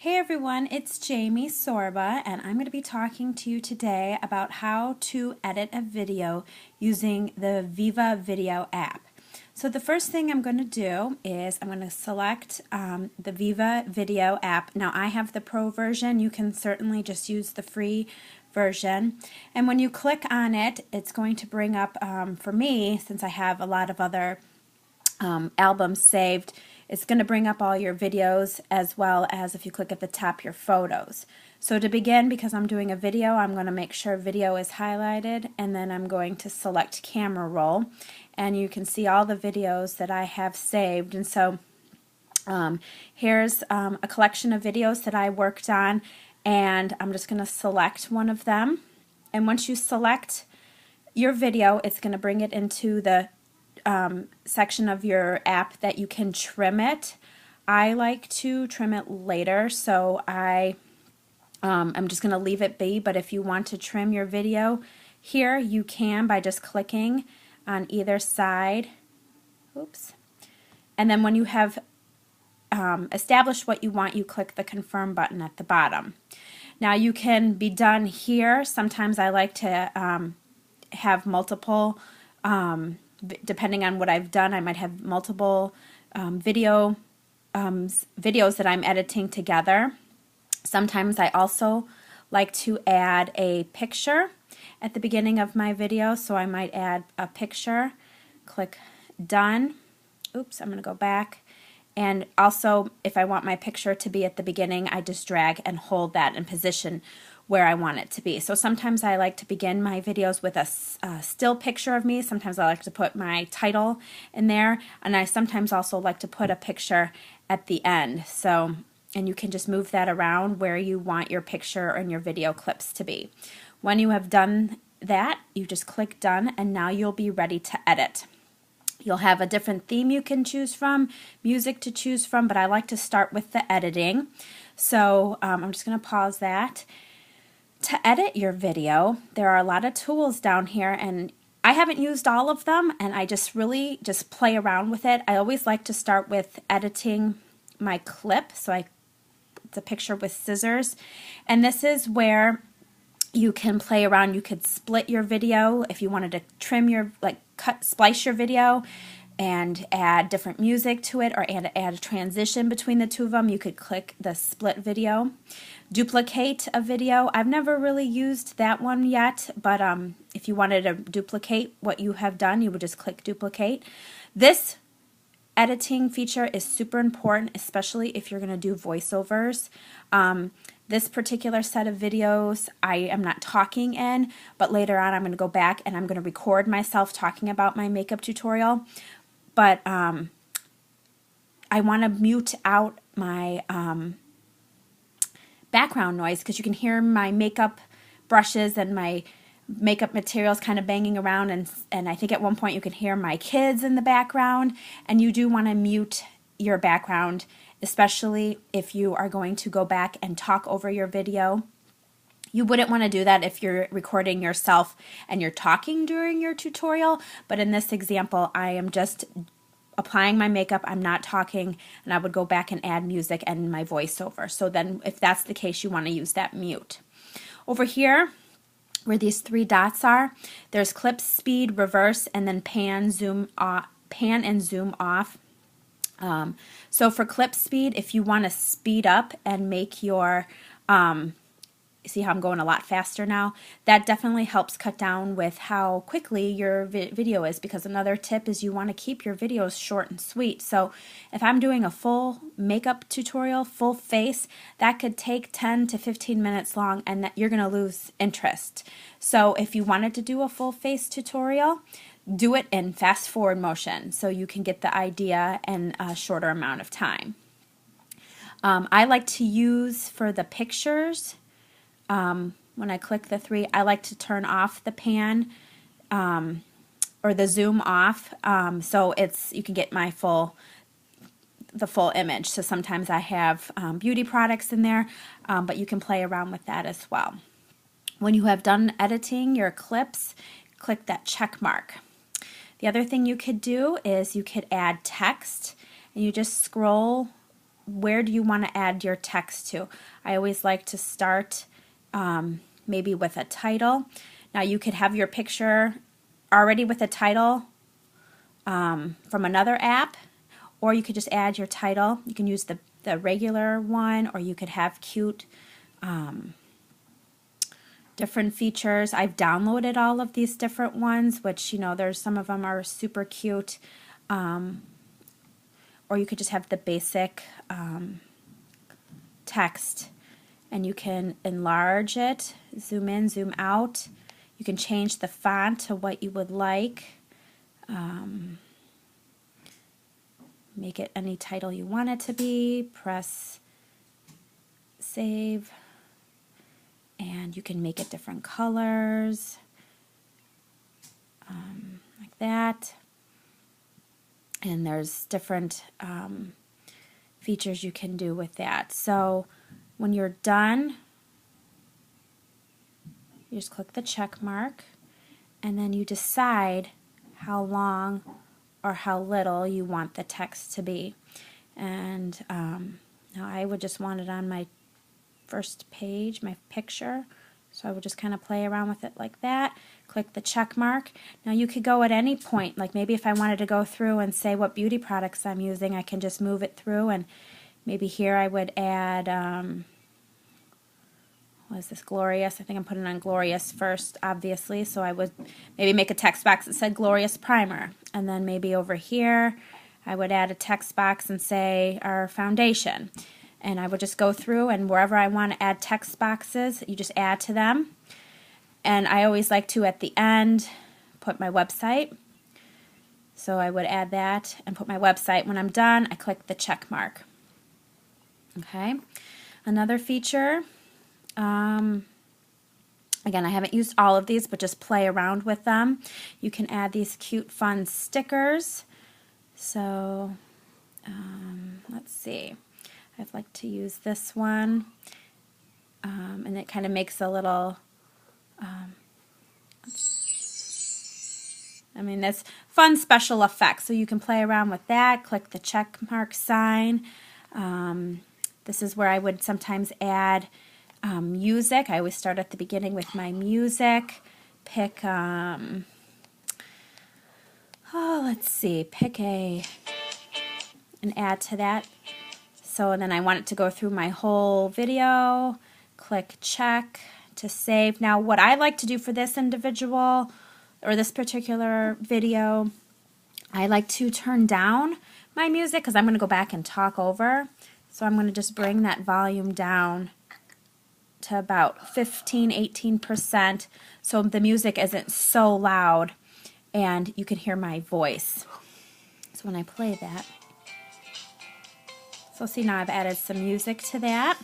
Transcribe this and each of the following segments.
Hey everyone, it's Jamie Sorba, and I'm going to be talking to you today about how to edit a video using the Vivavideo app. So the first thing I'm going to do is I'm going to select the Vivavideo app. Now I have the pro version. You can certainly just use the free version. And when you click on it, it's going to bring up, for me, since I have a lot of other albums saved, it's going to bring up all your videos as well as, if you click at the top, your photos. So to begin, because I'm doing a video, I'm going to make sure video is highlighted, and then I'm going to select camera roll, and you can see all the videos that I have saved. And so here's a collection of videos that I worked on, and I'm just going to select one of them. And once you select your video, it's going to bring it into the section of your app that you can trim it. I like to trim it later, so I'm just going to leave it be, but if you want to trim your video here, you can by just clicking on either side. Oops. And then when you have established what you want, you click the confirm button at the bottom. Now you can be done here. Sometimes I like to have multiple depending on what I've done, I might have multiple videos that I'm editing together. Sometimes I also like to add a picture at the beginning of my video, so I might add a picture, click done. Oops, I'm going to go back. And also, if I want my picture to be at the beginning, I just drag and hold that in position where I want it to be. So sometimes I like to begin my videos with a still picture of me. Sometimes I like to put my title in there, and I sometimes also like to put a picture at the end. So, and you can just move that around where you want your picture and your video clips to be. When you have done that, you just click done, and now you'll be ready to edit. You'll have a different theme you can choose from, music to choose from, but I like to start with the editing. So I'm just going to pause that. To edit your video, there are a lot of tools down here, and I haven't used all of them, and I just really just play around with it. I always like to start with editing my clip. So it's a picture with scissors, and this is where you can play around. You could split your video if you wanted to trim your, splice your video and add different music to it, or add a transition between the two of them. You could click the split video. Duplicate a video. I've never really used that one yet, but if you wanted to duplicate what you have done, you would just click duplicate. This editing feature is super important, especially if you're going to do voiceovers. This particular set of videos I am not talking in, but later on I'm going to go back and I'm going to record myself talking about my makeup tutorial. But I want to mute out my background noise, because you can hear my makeup brushes and my makeup materials kind of banging around, and I think at one point you can hear my kids in the background, and you do want to mute your background, especially if you are going to go back and talk over your video. You wouldn't want to do that if you're recording yourself and you're talking during your tutorial, but in this example I am just applying my makeup, I'm not talking, and I would go back and add music and my voiceover. So then if that's the case, you want to use that mute. Over here where these three dots are, there's clip speed, reverse, and then pan, zoom off, pan and zoom off. So for clip speed, if you want to speed up and make your see how I'm going a lot faster now? That definitely helps cut down with how quickly your video is, because another tip is you want to keep your videos short and sweet. So if I'm doing a full makeup tutorial, full face, that could take 10 to 15 minutes long, and that you're going to lose interest. So if you wanted to do a full face tutorial, do it in fast forward motion so you can get the idea in a shorter amount of time. I like to use for the pictures, when I click the three, I like to turn off the pan or the zoom off, so you can get the full image. So sometimes I have beauty products in there, but you can play around with that as well. When you have done editing your clips, click that check mark. The other thing you could do is you could add text, and you just scroll where do you want to add your text to. I always like to start maybe with a title. Now you could have your picture already with a title from another app, or you could just add your title. You can use the regular one, or you could have cute different features. I've downloaded all of these different ones, which, you know, there's some of them are super cute. Or you could just have the basic text, and you can enlarge it, zoom in, zoom out. You can change the font to what you would like. Make it any title you want it to be. Press save, and you can make it different colors, like that. And there's different features you can do with that. So when you're done, you just click the check mark, and then you decide how long or how little you want the text to be. And now I would just want it on my first page, my picture. So I would just kind of play around with it like that. Click the check mark. Now you could go at any point, like maybe if I wanted to go through and say what beauty products I'm using, I can just move it through, and maybe here I would add, what is this, Glorious? I think I'm putting on Glorious first, obviously, so I would maybe make a text box that said Glorious Primer, and then maybe over here I would add a text box and say our foundation. And I would just go through, and wherever I want to add text boxes, you just add to them. And I always like to, at the end, put my website. So I would add that and put my website. When I'm done, I click the check mark. Okay. Another feature, again, I haven't used all of these, but just play around with them. You can add these cute, fun stickers. So let's see. I'd like to use this one, and it kind of makes a little, that's fun special effects. So you can play around with that, click the check mark sign. This is where I would sometimes add music. I always start at the beginning with my music. Pick, let's see, pick and add to that. So and then I want it to go through my whole video. Click check to save. Now what I like to do for this individual or this particular video, I like to turn down my music because I'm going to go back and talk over. So I'm going to just bring that volume down to about 15–18% so the music isn't so loud and you can hear my voice. So when I play that, so see, now I've added some music to that.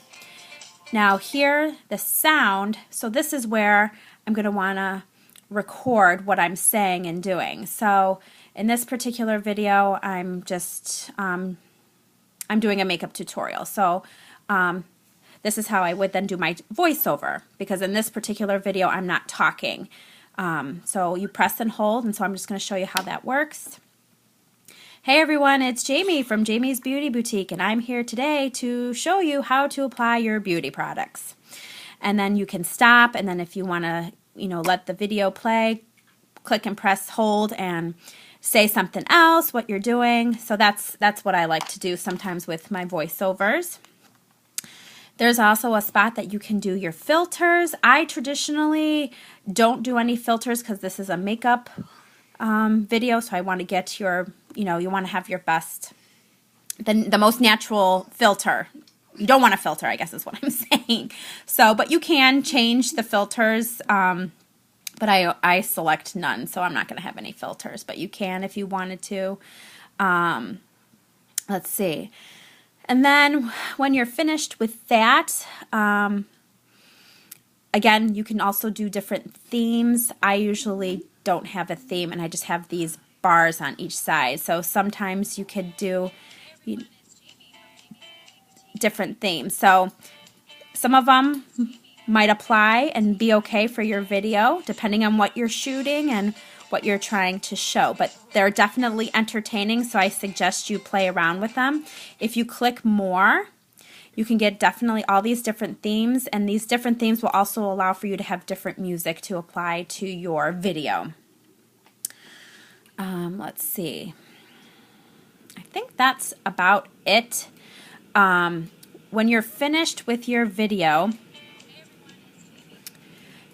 Now here, the sound, so this is where I'm going to want to record what I'm saying and doing. So in this particular video, I'm just, I'm doing a makeup tutorial. So this is how I would then do my voiceover, because in this particular video, I'm not talking. So you press and hold, and so I'm just going to show you how that works. Hey everyone, it's Jamie from Jamie's Beauty Boutique, and I'm here today to show you how to apply your beauty products. And then you can stop, and then if you want to, let the video play, click and press hold and say something else, what you're doing. So that's what I like to do sometimes with my voiceovers. There's also a spot that you can do your filters. I traditionally don't do any filters because this is a makeup video, so I want to get your, you want to have your best, the most natural filter. You don't want a filter, I guess is what I'm saying. So, but you can change the filters, but I select none, so I'm not going to have any filters, but you can if you wanted to. Let's see. And then when you're finished with that, again, you can also do different themes. I usually don't have a theme, and I just have these bars on each side. So sometimes you could do different themes. So some of them might apply and be okay for your video, depending on what you're shooting and what you're trying to show. But they're definitely entertaining, so I suggest you play around with them. If you click more, you can get definitely all these different themes, and these different themes will also allow for you to have different music to apply to your video. Let's see. I think that's about it. When you're finished with your video,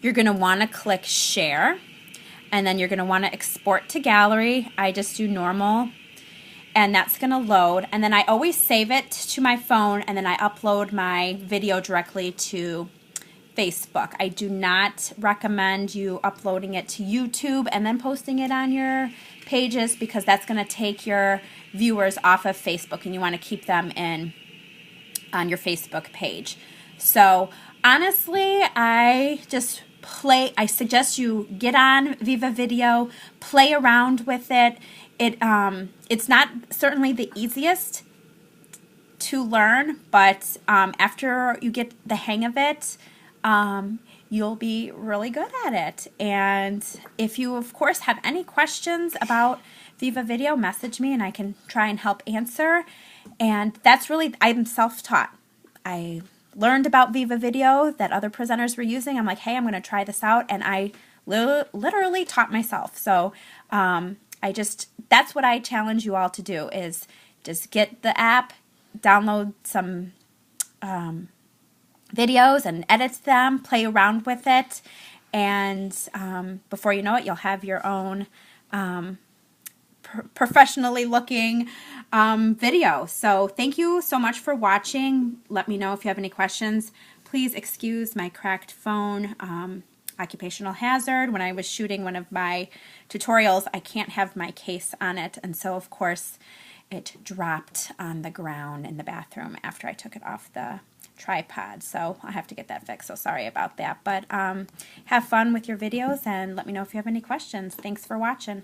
you're going to want to click share, and then you're going to want to export to gallery. I just do normal, and that's going to load, and then I always save it to my phone, and then I upload my video directly to Facebook. I do not recommend you uploading it to YouTube and then posting it on your pages, because that's going to take your viewers off of Facebook, and you want to keep them on your Facebook page. So honestly, I suggest you get on Vivavideo, play around with it. It's not certainly the easiest to learn, but after you get the hang of it, you'll be really good at it. And if you, of course, have any questions about Vivavideo, message me and I can try and help answer. And that's really, I'm self-taught. I learned about Vivavideo that other presenters were using. I'm like, hey, I'm going to try this out, and I literally taught myself. So that's what I challenge you all to do, is just get the app, download some videos and edit them, play around with it, and before you know it, you'll have your own professionally looking video. So thank you so much for watching. Let me know if you have any questions. Please excuse my cracked phone. Occupational hazard. When I was shooting one of my tutorials, I can't have my case on it, and so of course it dropped on the ground in the bathroom after I took it off the tripod, so I'll have to get that fixed, so sorry about that. But have fun with your videos, and let me know if you have any questions. Thanks for watching.